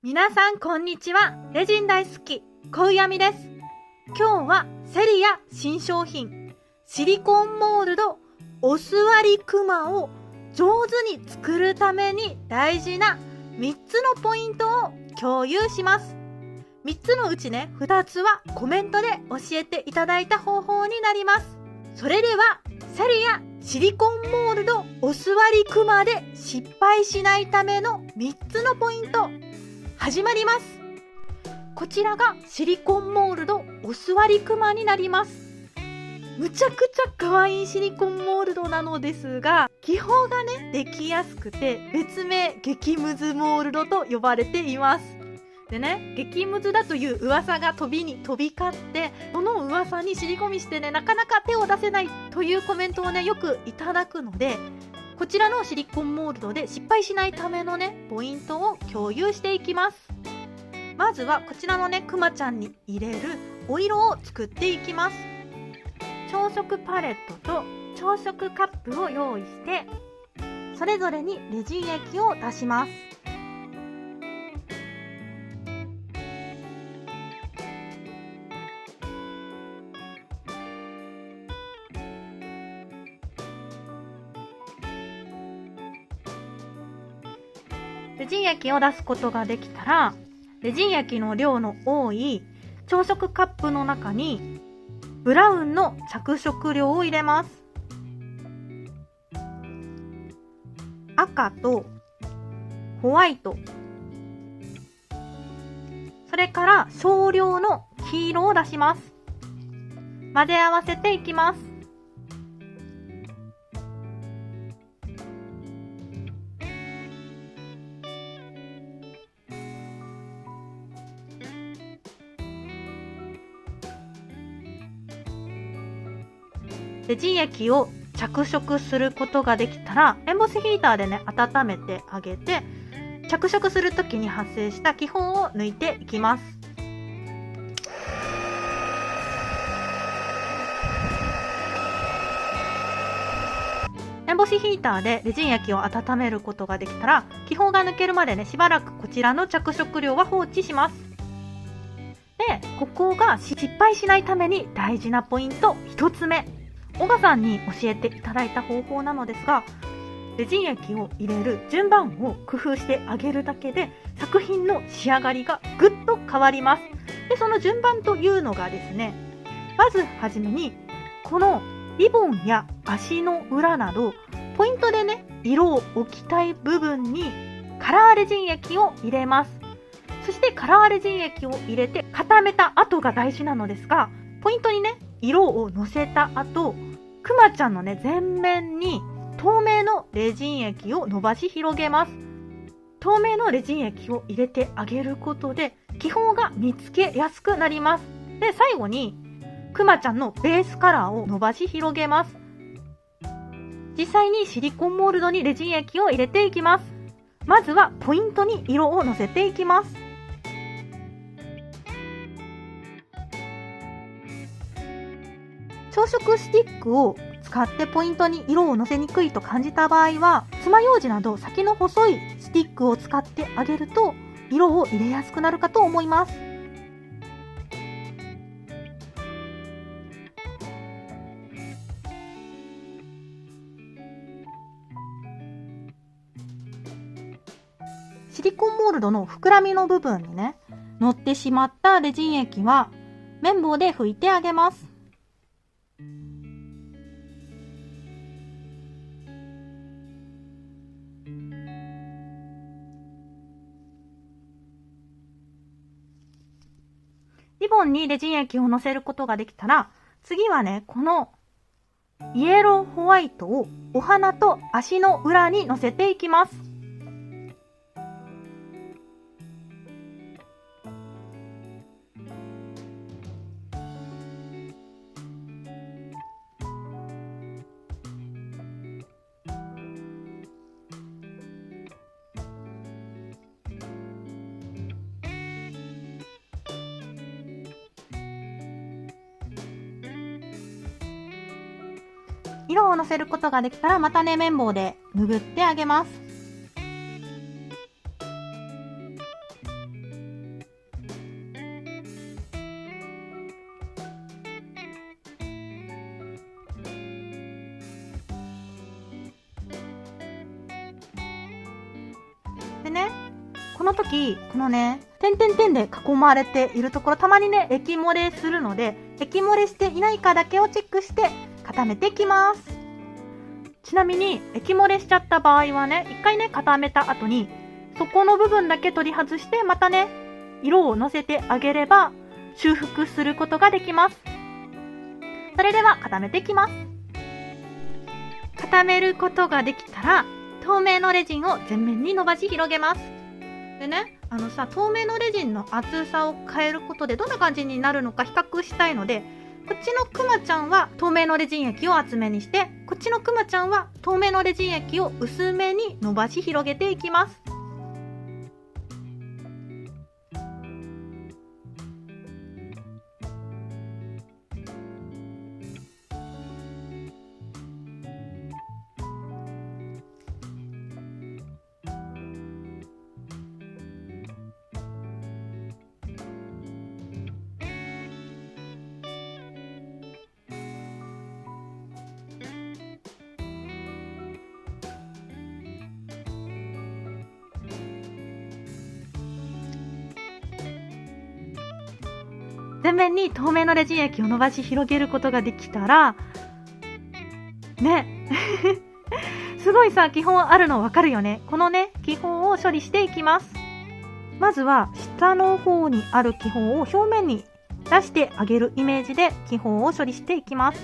皆さんこんにちは。レジン大好き小うみです。今日はセリア新商品シリコンモールドお座りクマを上手に作るために大事な3つのポイントを共有します。3つのうちね、2つはコメントで教えていただいた方法になります。それではセリアシリコンモールドお座りクマで失敗しないための3つのポイント始まります。こちらがシリコンモールドお座りクマになります。むちゃくちゃ可愛いシリコンモールドなのですが、気泡がねできやすくて別名激ムズモールドと呼ばれています。でね、激ムズだという噂が飛びに飛び交って、その噂に尻込みしてね、なかなか手を出せないというコメントをねよくいただくので、こちらのシリコンモールドで失敗しないためのねポイントを共有していきます。まずはこちらのねクマちゃんに入れるお色を作っていきます。朝食パレットと朝食カップを用意して、それぞれにレジン液を出します。レジン液を出すことができたら、レジン液の量の多い朝食カップの中にブラウンの着色料を入れます。赤とホワイト、それから少量の黄色を出します。混ぜ合わせていきます。レジン液を着色することができたら、エンボスヒーターでね温めてあげて、着色するときに発生した気泡を抜いていきます。エンボスヒーターでレジン液を温めることができたら、気泡が抜けるまでねしばらくこちらの着色料は放置します。で、ここが失敗しないために大事なポイント1つ目、小賀さんに教えていただいた方法なのですが、レジン液を入れる順番を工夫してあげるだけで作品の仕上がりがぐっと変わります。で、その順番というのがですね、まずはじめにこのリボンや足の裏などポイントでね色を置きたい部分にカラーレジン液を入れます。そしてカラーレジン液を入れて固めた後が大事なのですが、ポイントにね色をのせた後、クマちゃんのね前面に透明のレジン液を伸ばし広げます。透明のレジン液を入れてあげることで気泡が見つけやすくなります。で、最後にクマちゃんのベースカラーを伸ばし広げます。実際にシリコンモールドにレジン液を入れていきます。まずはポイントに色をのせていきます。朝食スティックを使ってポイントに色をのせにくいと感じた場合は、爪楊枝など先の細いスティックを使ってあげると色を入れやすくなるかと思います。シリコンモールドの膨らみの部分にね乗ってしまったレジン液は綿棒で拭いてあげます。リボンにレジン液をのせることができたら、次はねこのイエローホワイトをお花と足の裏にのせていきます。色をのせることができたら、またね綿棒で拭ってあげます。の時、このね、点々点で囲まれているところ、たまにね、液漏れするので、液漏れしていないかだけをチェックして固めていきます。ちなみに、液漏れしちゃった場合はね、一回ね、固めた後に、そこの部分だけ取り外して、またね、色をのせてあげれば、修復することができます。それでは固めていきます。固めることができたら、透明のレジンを全面に伸ばし広げます。でね、透明のレジンの厚さを変えることでどんな感じになるのか比較したいので、こっちのくまちゃんは透明のレジン液を厚めにして、こっちのくまちゃんは透明のレジン液を薄めに伸ばし広げていきます。全面に透明のレジン液を伸ばし広げることができたら、ね、すごいさ、気泡あるのわかるよね。このね、気泡を処理していきます。まずは、下の方にある気泡を表面に出してあげるイメージで気泡を処理していきます。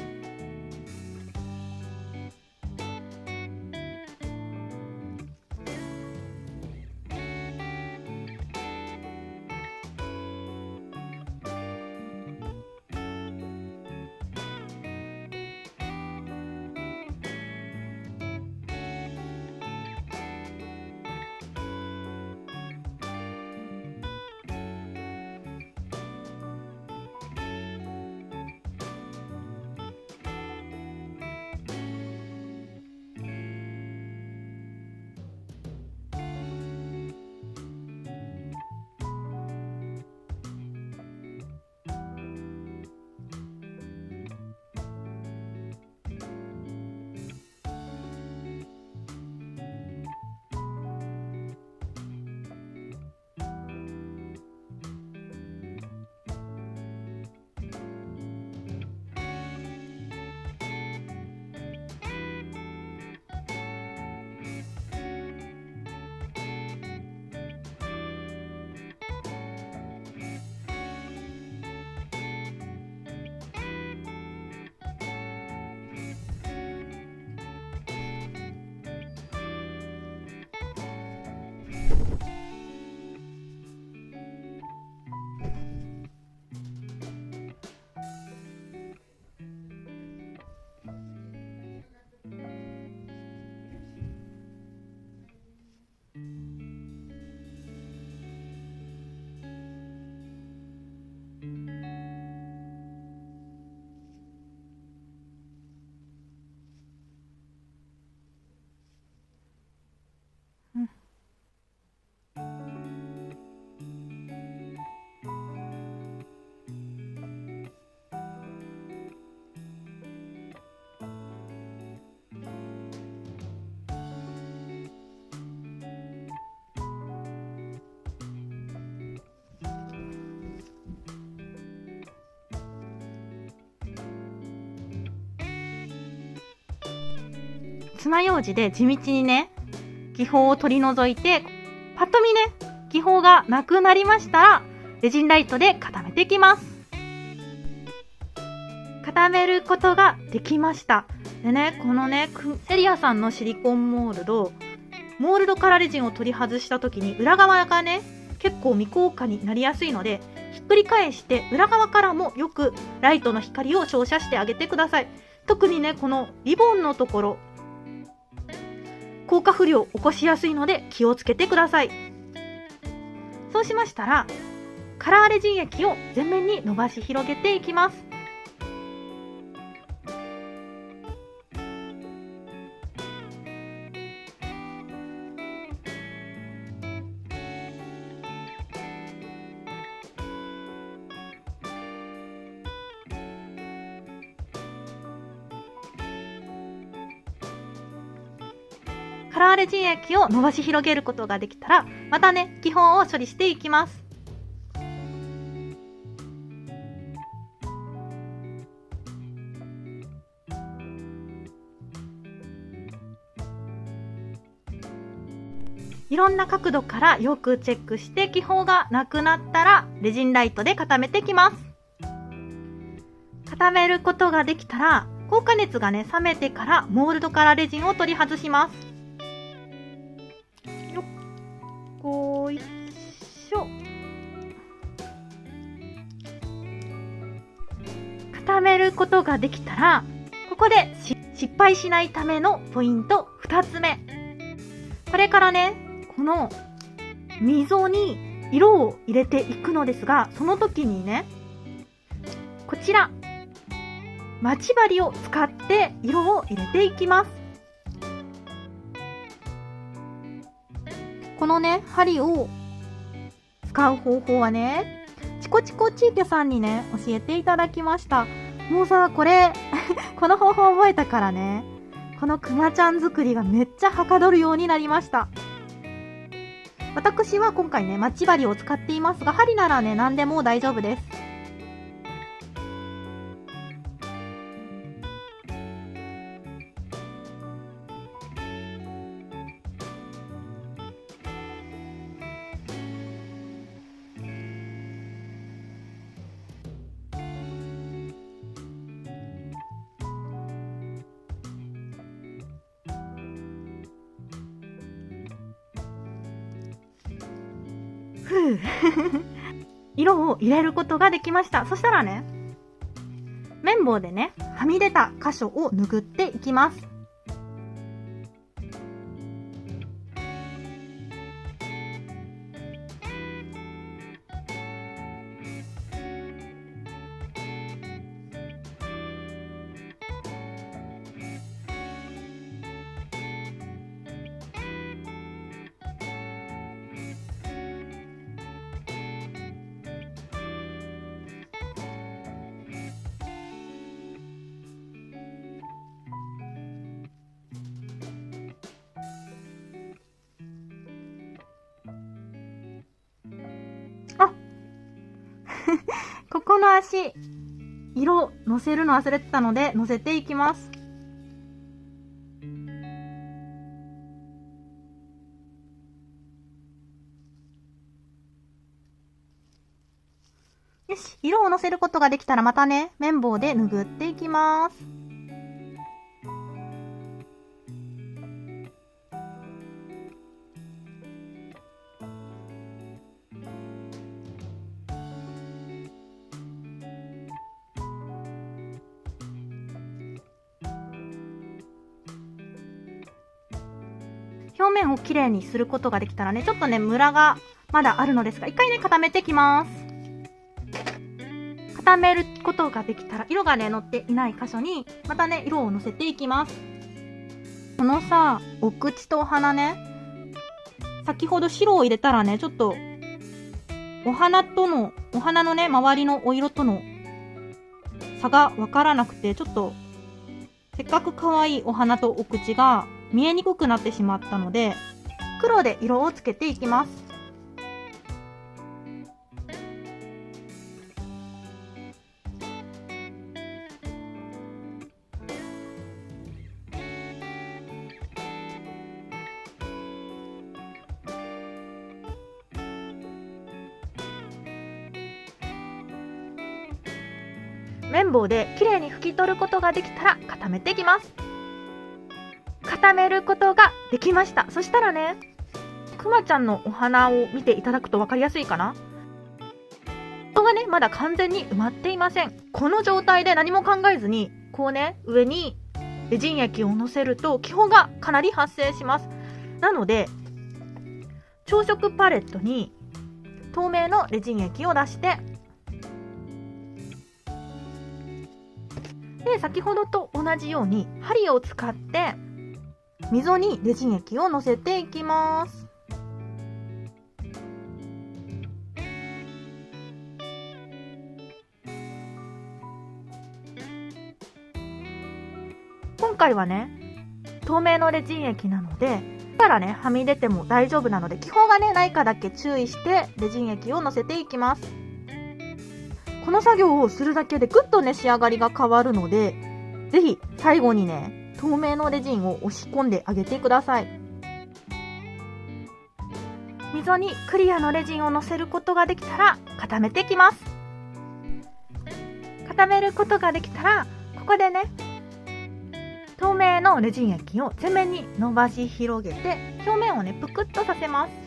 爪楊枝で地道にね、気泡を取り除いて、パッと見ね、気泡がなくなりましたら、レジンライトで固めていきます。固めることができました。でね、このね、セリアさんのシリコンモールドからレジンを取り外した時に裏側がね、結構未硬化になりやすいので、ひっくり返して裏側からもよくライトの光を照射してあげてください。特にね、このリボンのところ、硬化不良を起こしやすいので気をつけてください。そうしましたら、カラーレジン液を全面に伸ばし広げていきます。カラーレジン液を伸ばし広げることができたら、またね、気泡を処理していきます。いろんな角度からよくチェックして気泡がなくなったらレジンライトで固めていきます。固めることができたら硬化熱がね冷めてからモールドからレジンを取り外します。よっこいしょ。固めることができたらここで失敗しないためのポイント2つ目。これからねこの溝に色を入れていくのですが、その時にねこちら待ち針を使って色を入れていきます。このね針を使う方法はねチコチコチーキョさんにね教えていただきました。もうさこれこの方法覚えたからね、このくまちゃん作りがめっちゃはかどるようになりました。私は今回ね待ち針を使っていますが、針ならね何でも大丈夫です。色を入れることができました。そしたらね綿棒でねはみ出た箇所を拭っていきます。ここの足色のせるの忘れてたのでのせていきます。よし、色をのせることができたらまたね綿棒で拭っていきます。表面をきれいにすることができたらね、ちょっとねムラがまだあるのですが、一回ね固めてきます。固めることができたら色がね乗っていない箇所にまたね色をのせていきます。このさお口とお花ね、先ほど白を入れたらねちょっとお花のね周りのお色との差がわからなくて、ちょっとせっかく可愛いお花とお口が見えにくくなってしまったので、黒で色をつけていきます。綿棒できれいに拭き取ることができたら固めていきます。固めることができました。そしたらねくまちゃんのお花を見ていただくと分かりやすいかな。ここがねまだ完全に埋まっていません。この状態で何も考えずにこうね上にレジン液をのせると気泡がかなり発生します。なので朝食パレットに透明のレジン液を出して、で先ほどと同じように針を使って溝にレジン液をのせていきます。今回はね透明のレジン液なのでからね、はみ出ても大丈夫なので、気泡がね、ないかだけ注意してレジン液をのせていきます。この作業をするだけでぐっとね、仕上がりが変わるので、ぜひ最後にね、透明のレジンを押し込んであげてください。溝にクリアのレジンをのせることができたら固めていきます。固めることができたら、ここでね、透明のレジン液を全面に伸ばし広げて、表面をね、ぷくっとさせます。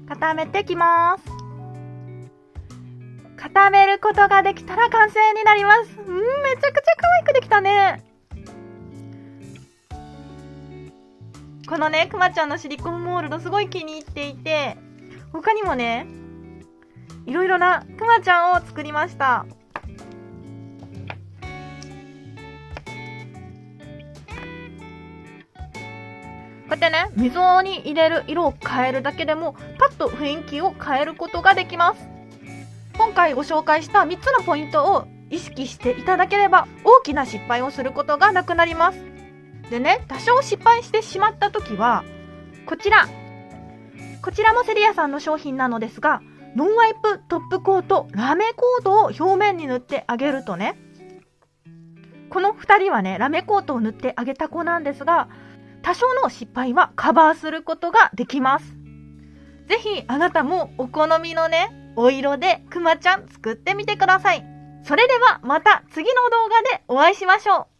固めてきます。固めることができたら完成になります。めちゃくちゃ可愛くできたね。このね、くまちゃんのシリコンモールドすごい気に入っていて、他にもね、いろいろなくまちゃんを作りました。こうやってね、溝に入れる色を変えるだけでもパッと雰囲気を変えることができます。今回ご紹介した3つのポイントを意識していただければ大きな失敗をすることがなくなります。でね、多少失敗してしまった時はこちらもセリアさんの商品なのですが、ノンワイプトップコートラメコートを表面に塗ってあげるとね、この2人はね、ラメコートを塗ってあげた子なんですが、多少の失敗はカバーすることができます。ぜひあなたもお好みのね、お色でくまちゃん作ってみてください。それではまた次の動画でお会いしましょう。